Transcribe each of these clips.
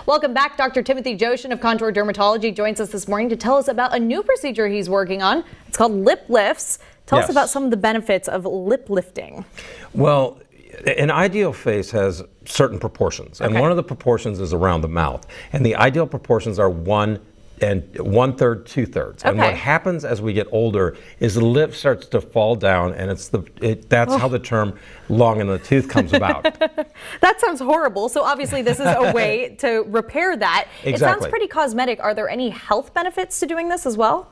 Welcome back. Dr. Timothy Joshin of Contour Dermatology joins us this morning to tell us about a new procedure he's working on. It's called lip lifts. Tell us about some of the benefits of lip lifting. Well, an ideal face has certain proportions, and one of the proportions is around the mouth. And the ideal proportions are 1 and 1/3, 2/3. And what happens as we get older is the lip starts to fall down, and that's how the term long in the tooth comes about. That sounds horrible. So obviously this is a way to repair that. It sounds pretty cosmetic. Are there any health benefits to doing this as well?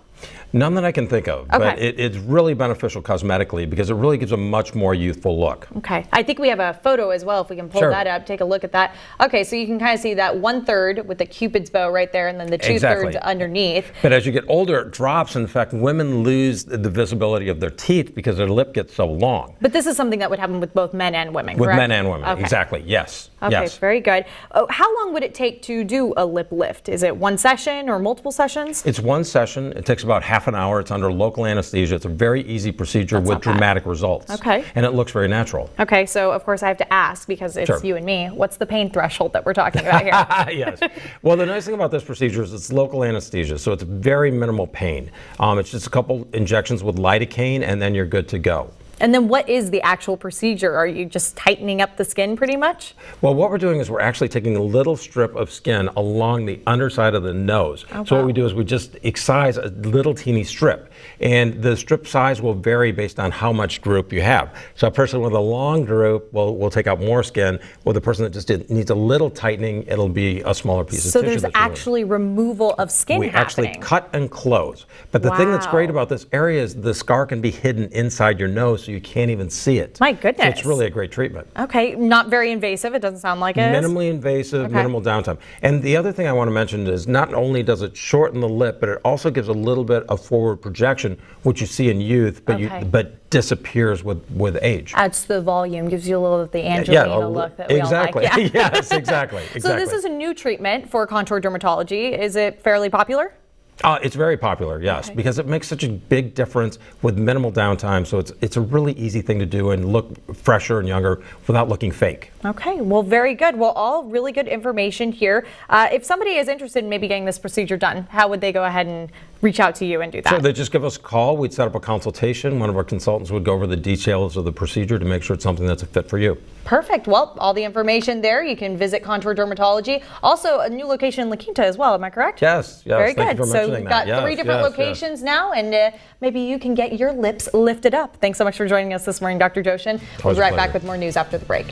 None that I can think of, but it's really beneficial cosmetically because it really gives a much more youthful look. Okay, I think we have a photo as well, if we can pull that up, take a look at that. Okay, so you can kind of see that 1/3 with the Cupid's bow right there and then the 2/3 underneath. But as you get older, it drops. In fact, women lose the visibility of their teeth because their lip gets so long. But this is something that would happen with both men and women, correct? With men and women, exactly, yes. Okay, very good. Oh, how long would it take to do a lip lift? Is it one session or multiple sessions? It's one session. It takes about half an hour. It's under local anesthesia. It's a very easy procedure with dramatic results. Okay. And it looks very natural. Okay, so of course I have to ask because it's you and me. What's the pain threshold that we're talking about here? Yes. Well, the nice thing about this procedure is it's local anesthesia, so it's very minimal pain. It's just a couple injections with lidocaine, and then you're good to go. And then what is the actual procedure? Are you just tightening up the skin pretty much? Well, what we're doing is we're actually taking a little strip of skin along the underside of the nose. So what we do is we just excise a little teeny strip. And the strip size will vary based on how much droop you have. So a person with a long droop will take out more skin. Well, the person that just needs a little tightening, it'll be a smaller piece of tissue. So there's actually removal of skin happening. We actually cut and close. But the thing that's great about this area is the scar can be hidden inside your nose, so you can't even see it. My goodness. So it's really a great treatment. Okay, not very invasive. It doesn't sound like it. Minimally invasive, minimal downtime. And the other thing I want to mention is not only does it shorten the lip, but it also gives a little bit of forward projection, which you see in youth, but disappears with age. Adds to the volume, gives you a little of the Angelina look that we all like. Yes, exactly. So this is a new treatment for contour dermatology. Is it fairly popular? It's very popular, yes, because it makes such a big difference with minimal downtime. So it's a really easy thing to do and look fresher and younger without looking fake. Okay, well, very good. Well, all really good information here. If somebody is interested in maybe getting this procedure done, how would they go ahead and reach out to you and do that? So they just give us a call. We'd set up a consultation. One of our consultants would go over the details of the procedure to make sure it's something that's a fit for you. Perfect. Well, all the information there. You can visit Contour Dermatology. Also, a new location in La Quinta as well. Am I correct? Yes. Very Thank good. you for So we've got 3 different locations now, and maybe you can get your lips lifted up. Thanks so much for joining us this morning, Dr. Joshin. We'll be right back with more news after the break.